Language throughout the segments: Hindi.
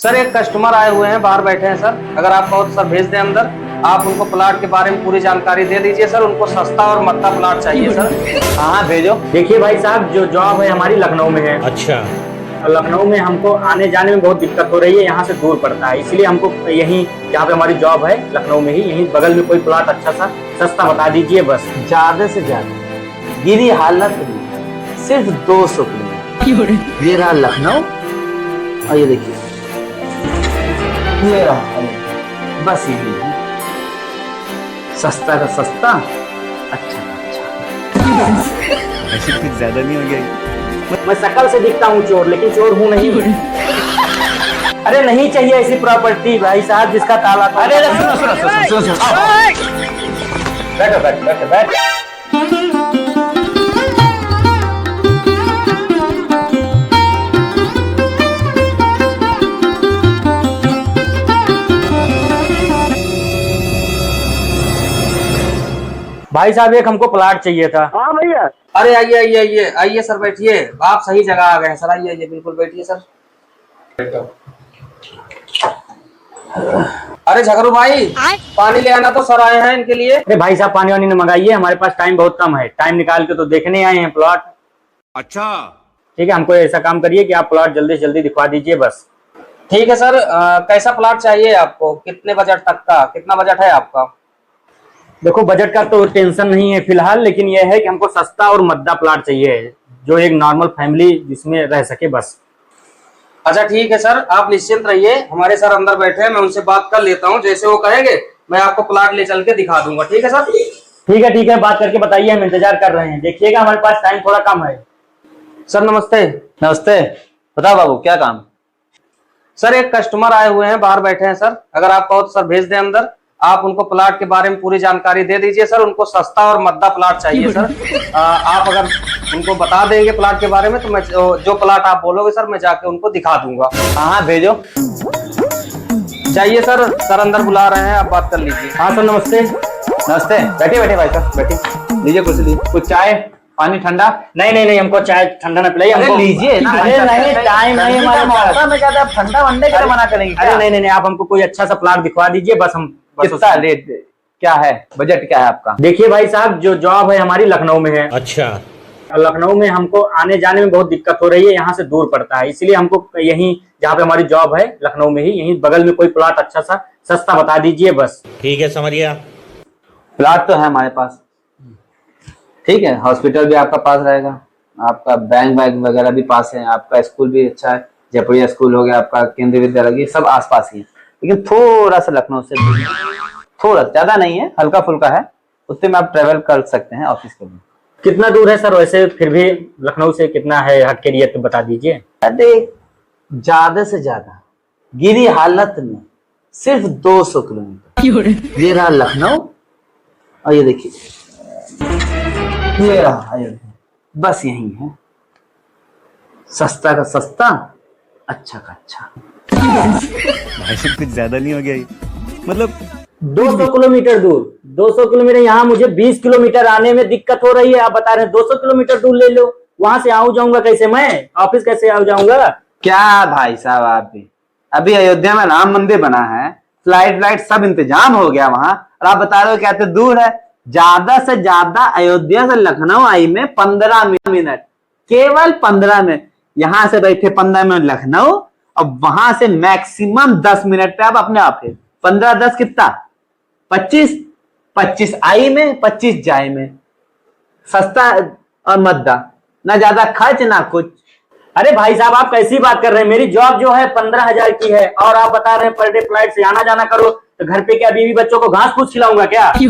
सर एक कस्टमर आए हुए हैं, बाहर बैठे हैं सर। अगर आप कहो तो सर भेज दें अंदर। आप उनको प्लाट के बारे में पूरी जानकारी दे दीजिए सर। उनको सस्ता और मत्ता प्लाट चाहिए सर। हाँ भेजो। देखिए भाई साहब, जो जॉब है हमारी लखनऊ में है। अच्छा। लखनऊ में हमको आने जाने में बहुत दिक्कत हो रही है, यहाँ से दूर पड़ता है, इसलिए हमको यहीं जहाँ पे हमारी जॉब है लखनऊ में ही, यहीं बगल में कोई प्लाट अच्छा सा सस्ता बता दीजिए बस। ज्यादा से ज्यादा गिरी हालत में सिर्फ 200 किलोमीटर। ये रहा लखनऊ और ये देखिए ये रहा, बस यही है। सस्ता का सस्ता, अच्छा का अच्छा। ऐसे कुछ ज्यादा नहीं हो गया? मैं शकल से दिखता हूँ चोर, लेकिन चोर हूँ नहीं। अरे नहीं चाहिए ऐसी प्रॉपर्टी भाई साहब जिसका ताला। अरे सुनो, बैठो बैठो बैठो बैठो। भाई साहब एक हमको प्लाट चाहिए था। हाँ भैया। अरे आइए आइए आइए आइए सर, बैठिए। आप सही जगह आ गए हैं सर। आइए आइए, बिल्कुल बैठिए सर। अरे झगरू भाई, पानी ले आना तो सर आए हैं इनके लिए। अरे भाई साहब पानी वानी न मंगाइए, हमारे पास टाइम बहुत कम है। टाइम निकाल के तो देखने आए हैं प्लॉट। अच्छा ठीक है, हमको ऐसा काम करिए कि आप प्लॉट जल्दी से जल्दी दिखवा दीजिए बस। ठीक है सर। कैसा प्लाट चाहिए आपको? कितने बजट तक का? कितना बजट है आपका? देखो बजट का तो टेंशन नहीं है फिलहाल, लेकिन यह है कि हमको सस्ता और मद्दा प्लाट चाहिए जो एक नॉर्मल फैमिली जिसमें रह सके बस। अच्छा ठीक है सर, आप निश्चिंत रहिए। हमारे सर अंदर बैठे हैं, मैं उनसे बात कर लेता हूँ। जैसे वो कहेंगे मैं आपको प्लाट ले चल के दिखा दूंगा। ठीक है सर? ठीक है, बात करके बताइए, हम इंतजार कर रहे हैं। देखिएगा हमारे पास टाइम थोड़ा कम है। सर नमस्ते। नमस्ते, बताओ बाबू क्या काम? सर एक कस्टमर आए हुए हैं, बाहर बैठे हैं सर। अगर आप कहो तो सर भेज दें अंदर। आप उनको प्लाट के बारे में पूरी जानकारी दे दीजिए सर। उनको सस्ता और मद्दा प्लाट चाहिए सर। आप अगर उनको बता देंगे प्लाट के बारे में तो मैं जो प्लाट आप बोलोगे सर मैं जाके उनको दिखा दूंगा। हाँ भेजो। चाहिए सर। सर अंदर बुला रहे हैं, आप बात कर लीजिए। हाँ सर नमस्ते। नमस्ते, बैठिए बैठिए भाई साहब बैठिए। लीजिए कुछ लीजिए, कुछ चाय पानी ठंडा। नहीं, हमको चाय ठंडा ना पिलाइए। हमको लीजिए ना। अरे नहीं, टाइम नहीं हमारे पास। में ज्यादा ठंडा वंडे के मना करेंगे? अरे नहीं, आप हमको कोई अच्छा सा प्लाट दिखवा दीजिए बस। हम कितना रेट क्या है, बजट क्या है आपका? देखिए भाई साहब, जो जॉब है हमारी लखनऊ में है। अच्छा। लखनऊ में हमको आने जाने में बहुत दिक्कत हो रही है, यहाँ से दूर पड़ता है, इसलिए हमको यहीं जहाँ पे हमारी जॉब है लखनऊ में ही, यहीं बगल में कोई प्लाट अच्छा सा सस्ता बता दीजिए बस। ठीक है समझ गया। प्लाट तो है हमारे पास, ठीक है। हॉस्पिटल भी आपका पास रहेगा, आपका बैंक वगैरह भी पास है, आपका स्कूल भी अच्छा है, जयपुरिया स्कूल हो गया, आपका केंद्रीय विद्यालय, सब आसपास ही है। लेकिन थोड़ा सा लखनऊ से थोड़ा ज्यादा नहीं है, हल्का फुल्का है, उससे में आप ट्रेवल कर सकते हैं ऑफिस के लिए। कितना दूर है सर वैसे? फिर भी लखनऊ से कितना है हट के लिए तो बता दीजिए। अरे ज्यादा से ज्यादा गिरी हालत में सिर्फ 200 किलोमीटर। ये रहा लखनऊ और ये देखिए ये रहा अयोध्या, बस यही है। सस्ता का सस्ता, अच्छा का अच्छा। ऐसे कुछ ज्यादा नहीं हो गया? मतलब 200 किलोमीटर दूर। 200 किलोमीटर, यहाँ मुझे 20 किलोमीटर आने में दिक्कत हो रही है। आप बता रहे हैं 200 किलोमीटर दूर ले लो। वहां से आऊँ जाऊंगा कैसे? मैं ऑफिस कैसे आऊँ जाऊंगा? क्या भाई साहब, आप भी अभी अयोध्या में राम मंदिर बना है, फ्लाइट सब इंतजाम हो गया वहां, और आप बता रहे हो कहते दूर है। ज्यादा से ज्यादा अयोध्या से लखनऊ आई में 15 मिनट, केवल 15 मिनट। यहाँ से बैठे 15 मिनट लखनऊ, और वहां से मैक्सिमम 10 मिनट पे आप अपने ऑफिस। 15-10 कितना? 25 आई में 25 जाए में। सस्ता और मद्दा, ना ज्यादा खर्च ना कुछ। अरे भाई साहब आप कैसी बात कर रहे हैं? मेरी जॉब जो है 15,000 की है, और आप बता रहे हैं पर डे फ्लाइट से आना जाना करो, तो घर पे क्या बीवी बच्चों को घास फूस खिलाऊंगा क्या? ये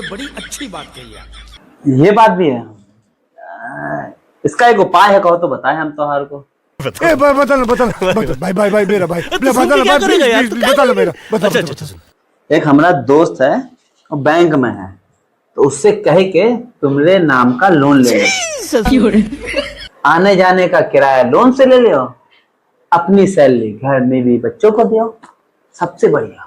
बड़ी अच्छी बात कही आप। ये बात भी है। इसका एक उपाय है, कहो तो बताए हम तो हर को। भाई मेरा भाई बता। एक हमारा दोस्त है, वो बैंक में है, तो उससे कहे के तुमरे नाम का लोन ले लो, आने जाने का किराया लोन से ले लो, अपनी सैलरी घर में भी बच्चों को दो, सबसे बढ़िया।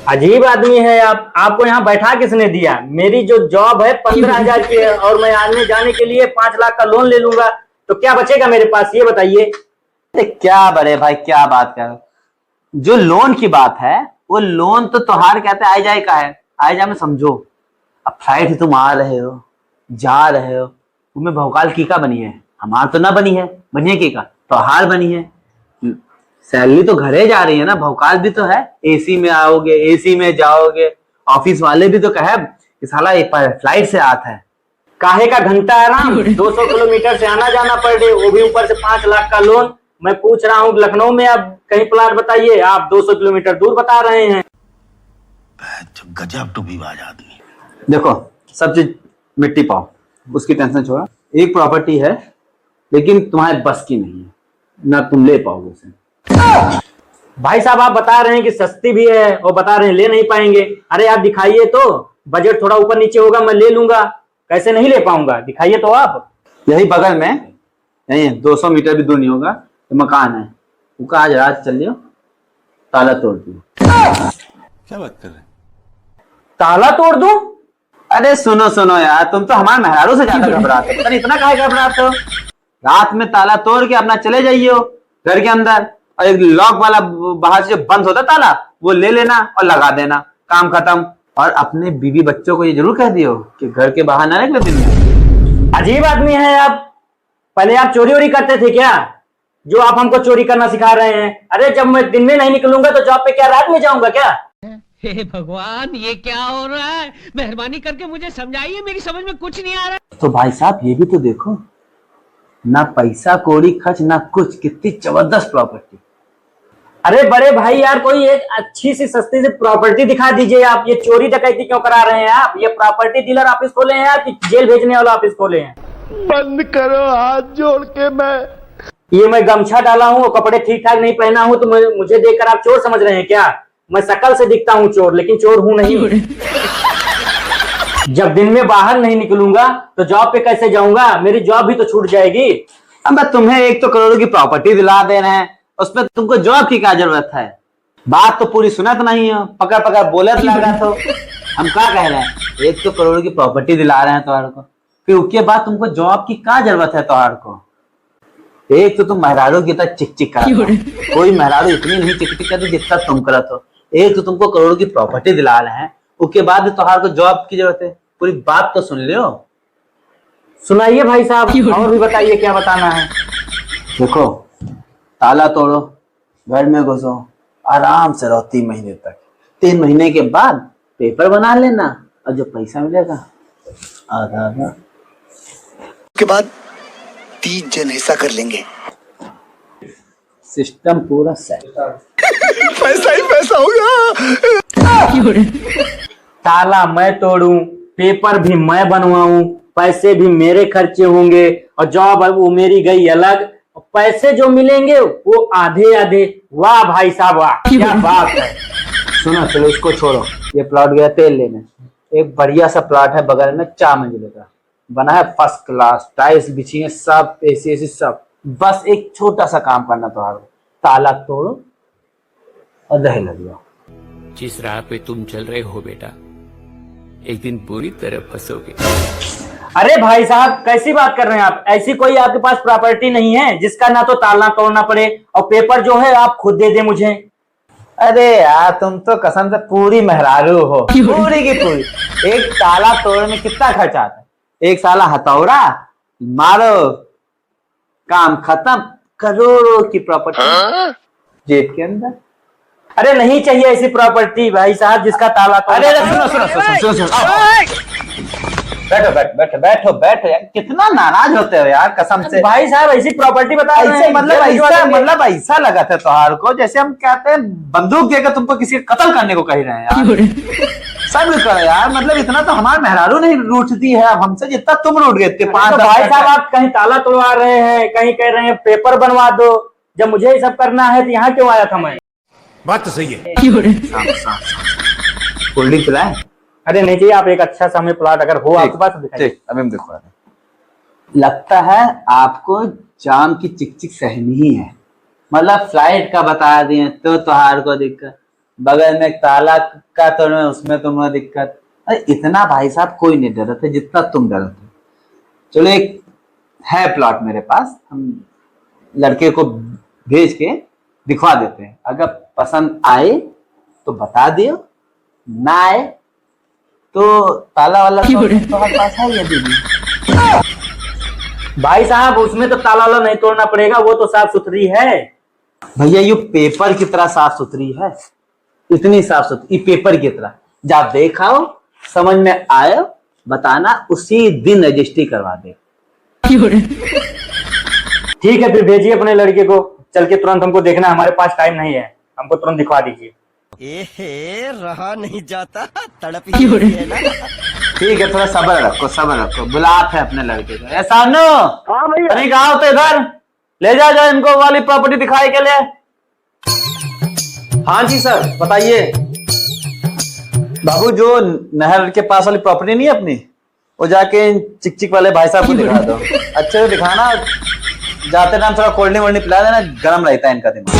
अजीब आदमी है आप। आपको यहाँ बैठा किसने दिया? मेरी जो जॉब है 15,000 की है, और मैं आने जाने के लिए 5 लाख का लोन ले लूंगा तो क्या बचेगा मेरे पास, ये बताइए। क्या बड़े भाई, क्या बात कर रहे हो? जो लोन की बात है, वो लोन तो त्योहार कहते हैं आई जाए का है, आई जा में समझो। अब फ्लाइट से तुम आ रहे हो, जा रहे हो, तुम्हें भौकाल की का बनी है, हमार तो ना बनी है, बनी है की का त्योहार बनी है। सैलरी तो घरे जा रही है ना, भौकाल भी तो है। एसी में आओगे, एसी में जाओगे, ऑफिस वाले भी तो कहे कि साला फ्लाइट से आता है। काहे का घंटा आराम, 200 किलोमीटर से आना जाना पर डे, वो भी ऊपर से 5 लाख का लोन। मैं पूछ रहा हूँ लखनऊ में आप कहीं प्लाट बताइए, आप 200 किलोमीटर दूर बता रहे हैं। गजब टूबीबाज आदमी। देखो सब चीज मिट्टी पाओ, उसकी टेंशन छोड़ा। एक प्रॉपर्टी है लेकिन तुम्हारे बस की नहीं है, ना तुम ले पाओगे उसे। भाई साहब आप बता रहे हैं कि सस्ती भी है और बता रहे हैं ले नहीं पाएंगे। अरे आप दिखाइए तो, बजट थोड़ा ऊपर नीचे होगा मैं ले लूंगा, कैसे नहीं ले पाऊंगा, दिखाइए तो आप। यही बगल में, यही 200 मीटर भी दूर नहीं होगा तो मकान है, उसका आज रात चल लियो, ताला तोड़ दियो। क्या बात कर रहे हैं? ताला तोड़ दूं? अरे सुनो सुनो यार, तुम तो हमारे मेहरारू से ज्यादा घबराते हो, इतना काहे घबराते हो? रात में ताला तोड़ के अपना चले जाइए घर के अंदर, और एक लॉक वाला बाहर से जो बंद होता ताला वो ले लेना और लगा देना, काम खत्म। और अपने बीवी बच्चों को ये जरूर कह दियो कि घर के बाहर ना निकले दिन में। अजीब आदमी है आप। पहले आप चोरी वोरी करते थे क्या, जो आप हमको चोरी करना सिखा रहे हैं? अरे जब मैं दिन में नहीं निकलूंगा तो जॉब पे क्या रात में जाऊंगा क्या? हे भगवान, ये क्या हो रहा है? मेहरबानी करके मुझे समझाइए, मेरी समझ में कुछ नहीं आ रहा। तो भाई साहब ये भी तो देखो, ना पैसा कौड़ी खर्च ना कुछ, कितनी जबरदस्त प्रॉपर्टी। अरे बड़े भाई यार, कोई एक अच्छी सी सस्ती सी प्रॉपर्टी दिखा दीजिए। आप ये चोरी डकैती क्यों करा रहे हैं? आप ये प्रॉपर्टी डीलर ऑफिस खोले हैं आप कि जेल भेजने वाला ऑफिस खोले हैं? बंद करो, हाथ जोड़ के ये मैं गमछा डाला हूँ, कपड़े ठीक ठाक नहीं पहना हूँ तो मुझे देखकर आप चोर समझ रहे हैं क्या? मैं शकल से दिखता हूँ चोर, लेकिन चोर हूं नहीं। जब दिन में बाहर नहीं निकलूंगा तो जॉब पे कैसे जाऊंगा? मेरी जॉब भी तो छूट जाएगी। अब तुम्हें 1 तो करोड़ की प्रॉपर्टी दिला दे रहे हैं, उसमें तुमको जॉब की क्या जरूरत है? बात तो पूरी सुनत नहीं हो, पकड़ पकड़ बोले तो लगा तो हम क्या कह रहे हैं? 1 तो करोड़ की प्रॉपर्टी दिला रहे हैं तुम्हारे को, फिर उसके बाद तुमको जॉब की क्या जरूरत है तुम्हारे को? एक तो तुम मेहरारू की तरह चिक चिक करते हो, कोई मेहरारू इतनी नहीं चिक चिक करती जितना तुम करते हो। एक तो तुमको करोड़ की प्रॉपर्टी दिला रहे हैं, उसके बाद भी तुम्हारे को जॉब की जरूरत है। पूरी बात तो सुन लियो। सुनाइए भाई साहब, और भी बताइए क्या बताना है। देखो ताला तोड़ो, घर में घुसो, आराम से रहो 3 महीने तक। 3 महीने के बाद पेपर बना लेना, और जो पैसा मिलेगा आधा आधा के बाद 3 जन हिस्सा कर लेंगे। सिस्टम पूरा सेट। पैसा ही पैसा होगा। ताला मैं तोड़ूं, पेपर भी मैं बनवाऊं, पैसे भी मेरे खर्चे होंगे, और जॉब वो मेरी गई अलग, पैसे जो मिलेंगे वो आधे आधे। वाह भाई साहब वाह, क्या बात है। सुनो चलो उसको छोड़ो, ये प्लॉट गया तेल लेने। एक बढ़िया सा प्लॉट है बगल में, 4 मंजिले का बना है, फर्स्ट क्लास, टाइल्स बिछी है, सब एसी सब। बस एक छोटा सा काम करना तुम्हारा, ताला तोड़ो और दहे लग जाओ। जिस राह पे तुम चल रहे हो बेटा, एक दिन पूरी तरह फंसोगे। अरे भाई साहब कैसी बात कर रहे हैं आप? ऐसी कोई आपके पास प्रॉपर्टी नहीं है जिसका ना तो ताला तोड़ना पड़े और पेपर जो है आप खुद दे दे मुझे? अरे यार तुम तो कसम से पूरी मेहरारू हो, पूरी की पूरी। एक ताला तोड़ने में कितना खर्च आता है? एक साला हथौड़ा मारो, काम खत्म, करोड़ों की प्रॉपर्टी जेब के अंदर। अरे नहीं चाहिए ऐसी प्रॉपर्टी भाई साहब जिसका ताला तोड़ना। अरे सुनो सुनो सुनो सुनो बैठो बैठो बैठो बैठो बैठो यार, कितना नाराज होते हो यार कसम से। भाई साहब ऐसी प्रॉपर्टी बता रहे ऐसे हैं, मतलब ऐसा लगा था त्योहार को जैसे हम कहते हैं बंदूक देकर तुमको किसी का कत्ल करने को कह रहे हैं यार। सब करो यार, मतलब इतना तो हमारे मेहरारू नहीं रूठती है हमसे जितना तुम रूठ गए थे। तो भाई साहब आप कहीं ताला तोड़वा रहे हैं, कहीं कह रहे हैं पेपर बनवा दो। जब मुझे ये सब करना है तो यहाँ क्यों आया था मैं? बात तो सही है। कोल्ड ड्रिंक पिलाए? अरे नहीं चाहिए, आप एक अच्छा सा हमें प्लॉट अगर हो आपके पास तो दिखाइए। अभी हम दिखवा रहे। लगता है आपको जाम की चिकचिक सहनी ही है, मतलब फ्लाइट का बता दिए तो त्योहार को दिक्कत, बगल में ताला का तो उसमें तुम्हें दिक्कत। अरे इतना भाई साहब कोई नहीं डरते जितना तुम डरते। चलो एक है प्लॉट मेरे पास, हम लड़के को भेज के दिखवा देते हैं। अगर पसंद आए तो बता दियो, ना आए तो ताला वाला तो हमारे पास है ये दीदी। भाई साहब उसमें तो ताला वाला नहीं तोड़ना पड़ेगा, वो तो साफ सुथरी है। भैया ये पेपर की तरह साफ सुथरी है, इतनी साफ सुथरी पेपर की तरह। जा देखाओ, समझ में आए बताना, उसी दिन रजिस्ट्री करवा दे। ठीक है फिर भेजिए अपने लड़के को, चल के तुरंत हमको देखना, हमारे पास टाइम नहीं है, हमको तुरंत दिखवा दीजिए। एहे, रहा नहीं जाता, तड़प ही है ना। ठीक है, थोड़ा सब्र रखो, बुलाते हैं अपने लड़के को। ऐसा नो, हाँ भैया। अरे गाँव तो इधर ले जाओ इनको वाली प्रॉपर्टी दिखाई के लिए। हाँ जी सर, बताइए। बाबू जो नहर के पास वाली प्रॉपर्टी नहीं है अपनी, वो जाके चिक चिक वाले भाई साहब को दिखा दो। अच्छे से दिखाना, जाते टाइम थोड़ा कोल्ड ड्रिंक पिला देना, गर्म रहता है इनका दिमाग।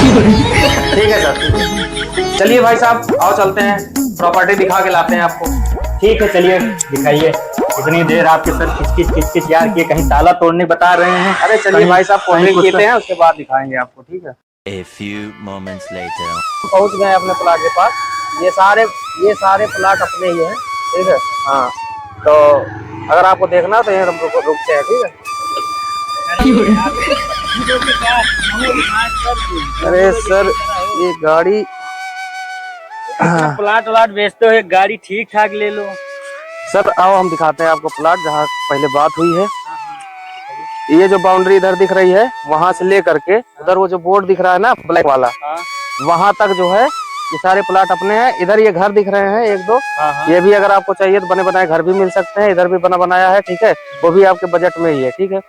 ठीक है सर, चलिए भाई साहब आओ चलते हैं, प्रॉपर्टी दिखा के लाते हैं आपको। ठीक है चलिए दिखाइए। इतनी देर आपके सर किच यार किए, कहीं ताला तोड़ने बता रहे हैं। अरे चलिए भाई साहब, कोल्ड ड्रिंक पीते हैं, उसके बाद दिखाएंगे आपको, ठीक है। A few moments later. पहुंच गए अपने प्लाट के पास। ये सारे प्लाट अपने ही हैं, ठीक है। हाँ, तो अगर आपको देखना तो यहाँ रुकते हैं, ठीक है। अरे सर ये गाड़ी प्लाट व्लाट बेचते हो, एक गाड़ी ठीक ठाक ले लो। सर आओ हम दिखाते हैं आपको प्लाट जहाँ पहले बात हुई है। ये जो बाउंड्री इधर दिख रही है, वहां से लेकर के उधर वो जो बोर्ड दिख रहा है ना ब्लैक वाला, वहां तक जो है ये सारे प्लाट अपने हैं। इधर ये घर दिख रहे हैं एक दो, ये भी अगर आपको चाहिए तो बने बनाए घर भी मिल सकते हैं। इधर भी बना बनाया है, ठीक है, वो भी आपके बजट में ही है, ठीक है।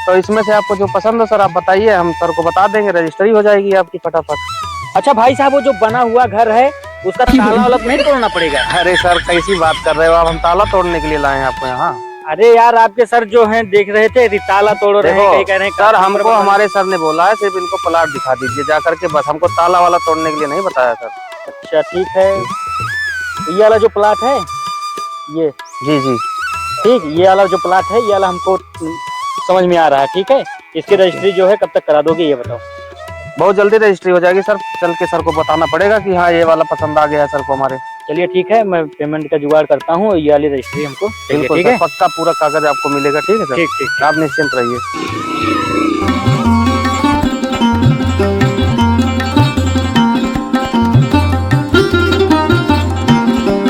तो इसमें से आपको जो पसंद हो सर आप बताइए, हम सर को बता देंगे, रजिस्ट्री हो जाएगी आपकी फटाफट। अच्छा भाई साहब, वो जो बना हुआ घर है उसका ताला वाला नहीं तोड़ना पड़ेगा? अरे सर कैसी बात कर रहे हो आप, हम ताला तोड़ने के लिए लाए हैं आपको यहाँ? अरे यार आपके सर जो हैं देख रहे थे ताला तोड़ रहे हैं, कहीं कह रहे हैं सर हमको हमारे सर ने बोला है सिर्फ इनको प्लाट दिखा दीजिए जा करके, बस हमको ताला वाला तोड़ने के लिए नहीं बताया सर। अच्छा ठीक है, ये वाला जो प्लाट है ये, जी ठीक, ये वाला जो प्लाट है ये वाला हमको समझ में आ रहा है, ठीक है। इसकी रजिस्ट्री जो है कब तक करा दोगे ये बताओ? बहुत जल्दी रजिस्ट्री हो जाएगी सर, चल के सर को बताना पड़ेगा कि हाँ ये वाला पसंद आ गया है सर को हमारे। चलिए ठीक है, मैं पेमेंट का जुगाड़ करता हूँ, ये वाली रजिस्ट्री हमको बिल्कुल ठीक है, पक्का पूरा कागज आपको मिलेगा, ठीक है सर। ठीक आप निश्चिंत रहिए।